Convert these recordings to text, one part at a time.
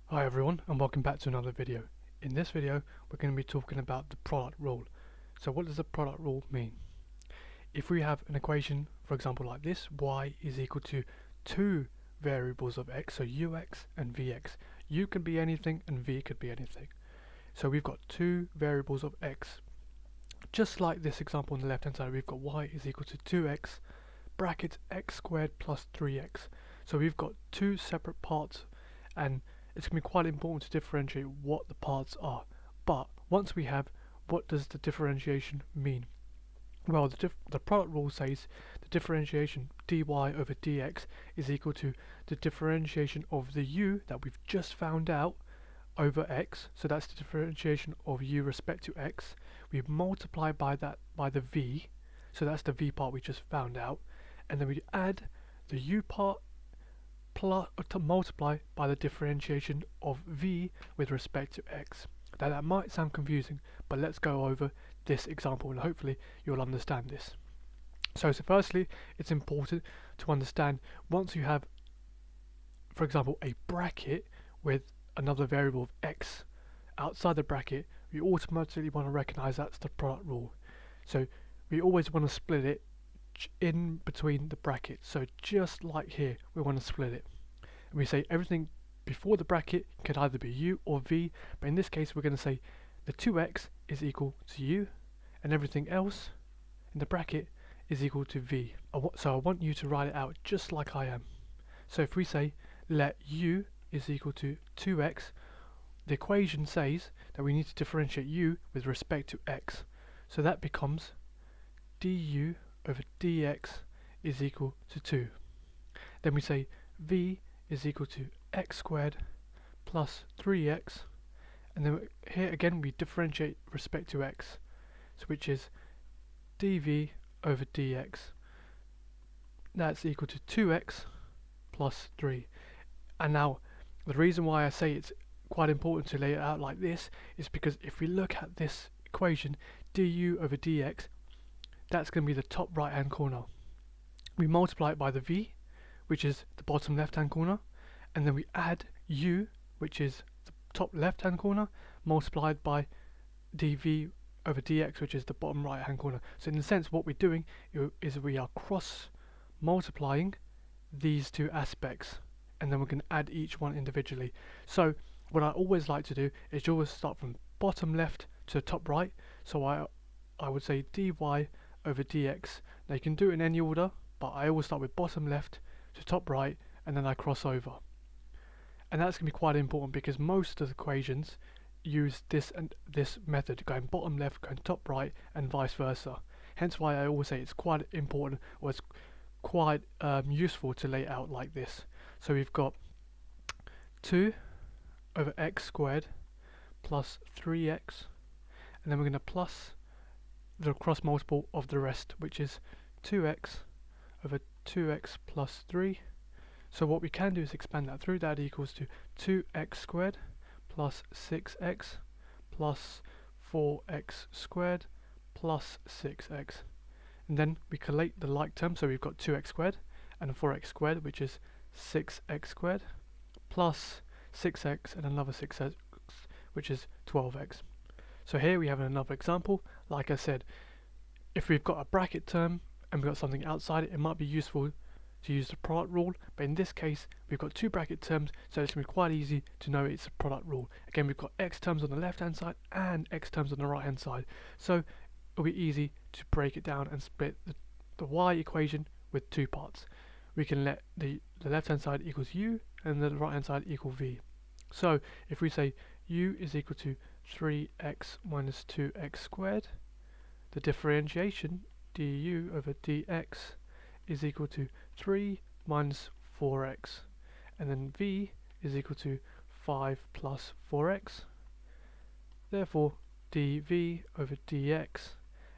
Hi everyone, and welcome back to another video. In this video we're going to be talking about the product rule. So what does the product rule mean? If we have an equation, for example like this, y is equal to two variables of x, so ux and vx. U can be anything and v could be anything. So we've got two variables of x. Just like this example on the left hand side, we've got y is equal to 2x brackets x squared plus 3x. So we've got two separate parts, and it's going to be quite important to differentiate what the parts are. But once we have, what does the differentiation mean? Well, the product rule says the differentiation dy over dx is equal to the differentiation of the u that we've just found out over x. So that's the differentiation of u respect to x. We multiply by the v, so that's the v part we just found out, and then we add the u part plus to multiply by the differentiation of v with respect to x. Now that might sound confusing, but let's go over this example and hopefully you'll understand this. So firstly, it's important to understand once you have, for example, a bracket with another variable of x outside the bracket, we automatically want to recognize that's the product rule. So we always want to split it in between the brackets. So just like here, we want to split it. And we say everything before the bracket can either be u or v, but in this case we're going to say the 2x is equal to u and everything else in the bracket is equal to v. So I want you to write it out just like I am. So if we say let u is equal to 2x, the equation says that we need to differentiate u with respect to x. So that becomes du over dx is equal to 2. Then we say v is equal to x squared plus 3x, and then here again we differentiate respect to x, so which is dv over dx. That's equal to 2x plus 3. And now the reason why I say it's quite important to lay it out like this is because if we look at this equation, du over dx, that's going to be the top right hand corner. We multiply it by the v, which is the bottom left hand corner, and then we add u, which is the top left hand corner, multiplied by dv over dx, which is the bottom right hand corner. So in a sense what we're doing is we are cross multiplying these two aspects, and then we're going to add each one individually. So what I always like to do is you always start from bottom left to top right. So I would say dy over dx. Now you can do it in any order, but I always start with bottom left to top right, and then I cross over. And that's going to be quite important because most of the equations use this and this method, going bottom left, going top right, and vice versa. Hence why I always say it's quite important, or it's quite useful to lay it out like this. So we've got 2 over x squared plus 3x, and then we're going to plus the cross multiple of the rest, which is 2x over 2x plus 3. So what we can do is expand that through. That equals to 2x squared plus 6x plus 4x squared plus 6x. And then we collate the like terms, so we've got 2x squared and 4x squared, which is 6x squared, plus 6x and another 6x, which is 12x. So here we have another example. Like I said, if we've got a bracket term and we've got something outside it, it might be useful to use the product rule, but in this case we've got two bracket terms, so it's going to be quite easy to know it's a product rule. Again, we've got x terms on the left hand side and x terms on the right hand side, so it'll be easy to break it down and split the y equation with two parts. We can let the left hand side equals u and the right hand side equal v. So if we say u is equal to 3x minus 2x squared, the differentiation du over dx is equal to 3 minus 4x, and then v is equal to 5 plus 4x. Therefore dv over dx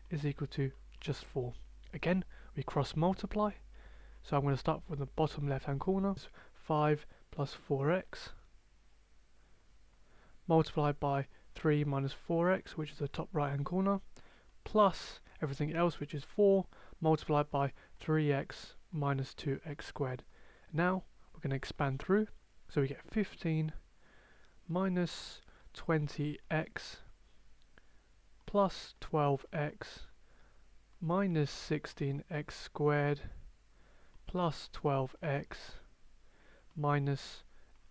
is equal to just 4. Again, we cross multiply, so I'm going to start from the bottom left hand corner. 5 plus 4x multiplied by 3 minus 4x, which is the top right hand corner, plus everything else, which is 4 multiplied by 3x minus 2x squared. Now we're going to expand through, so we get 15 minus 20x plus 12x minus 16x squared plus 12x minus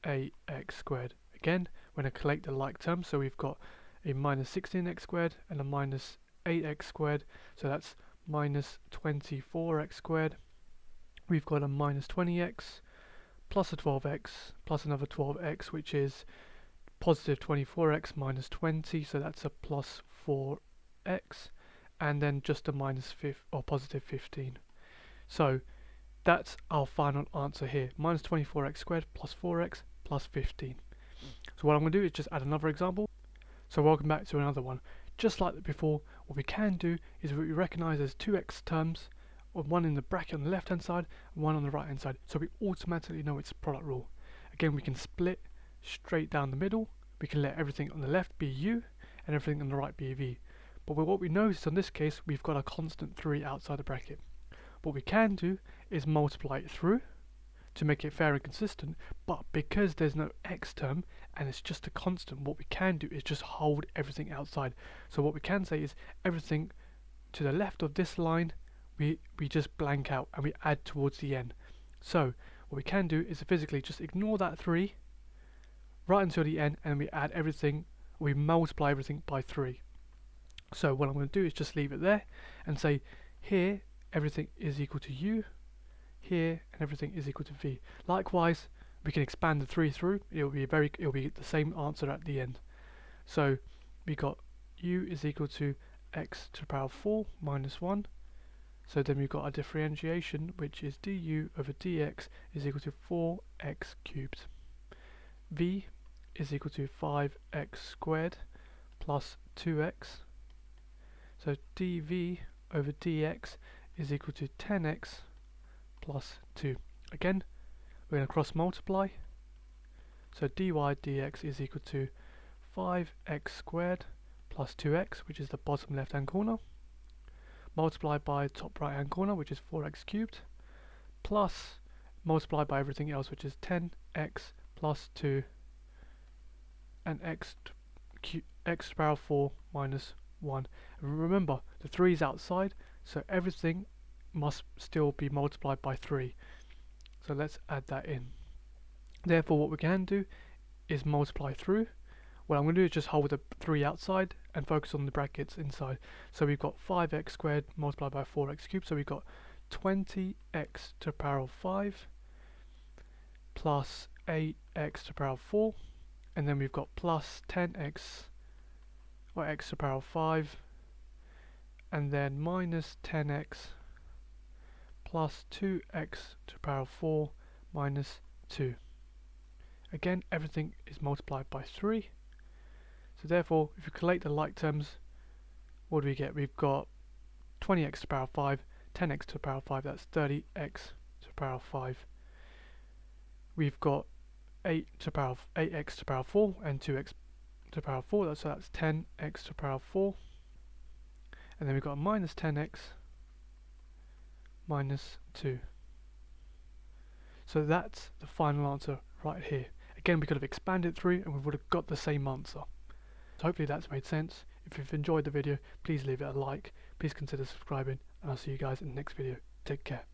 8x squared. Again, we're going to collect the like terms, so we've got a minus 16x squared and a minus 8x squared, so that's minus 24x squared. We've got a minus 20x plus a 12x plus another 12x, which is positive 24x minus 20, so that's a plus 4x, and then just a minus positive 15. So that's our final answer here, minus 24x squared plus 4x plus 15. So what I'm going to do is just add another example. So welcome back to another one. Just like before, what we can do is we recognise there's two x terms, one in the bracket on the left hand side and one on the right hand side, so we automatically know it's a product rule. Again, we can split straight down the middle. We can let everything on the left be u and everything on the right be v. But what we notice in this case, we've got a constant 3 outside the bracket. What we can do is multiply it through to make it fair and consistent, but because there's no x term and it's just a constant, what we can do is just hold everything outside. So what we can say is everything to the left of this line we just blank out and we add towards the end. So what we can do is physically just ignore that 3 right until the end, and we add everything, we multiply everything by 3. So what I'm going to do is just leave it there and say here everything is equal to u, here and everything is equal to v. Likewise, we can expand the 3 through, it'll be the same answer at the end. So we got u is equal to x to the power of 4 minus 1. So then we've got our differentiation, which is du over dx is equal to 4x cubed. V is equal to 5x squared plus 2x. So dv over dx is equal to 10x plus 2. Again, we're going to cross multiply. So dy dx is equal to 5x squared plus 2x, which is the bottom left hand corner, multiplied by top right hand corner, which is 4x cubed, plus multiplied by everything else, which is 10x plus 2 and x to the power of 4 minus 1. And remember, the 3 is outside, so everything must still be multiplied by 3. So let's add that in. Therefore, what we can do is multiply through. What I'm going to do is just hold the 3 outside and focus on the brackets inside. So we've got 5x squared multiplied by 4x cubed, so we've got 20x to the power of 5 plus 8x to the power of 4, and then we've got plus 10x or x to the power of 5, and then minus 10x plus 2x to the power of 4 minus 2. Again, everything is multiplied by 3. So therefore, if you collate the like terms, what do we get? We've got 20x to the power of 5, 10x to the power of 5, that's 30x to the power of 5. We've got 8x to the power of 4 and 2x to the power of 4, so that's 10x to the power of 4. And then we've got a minus 10x minus 2. So that's the final answer right here. Again, we could have expanded through and we would have got the same answer. So hopefully that's made sense. If you've enjoyed the video, please leave it a like, please consider subscribing, and I'll see you guys in the next video. Take care.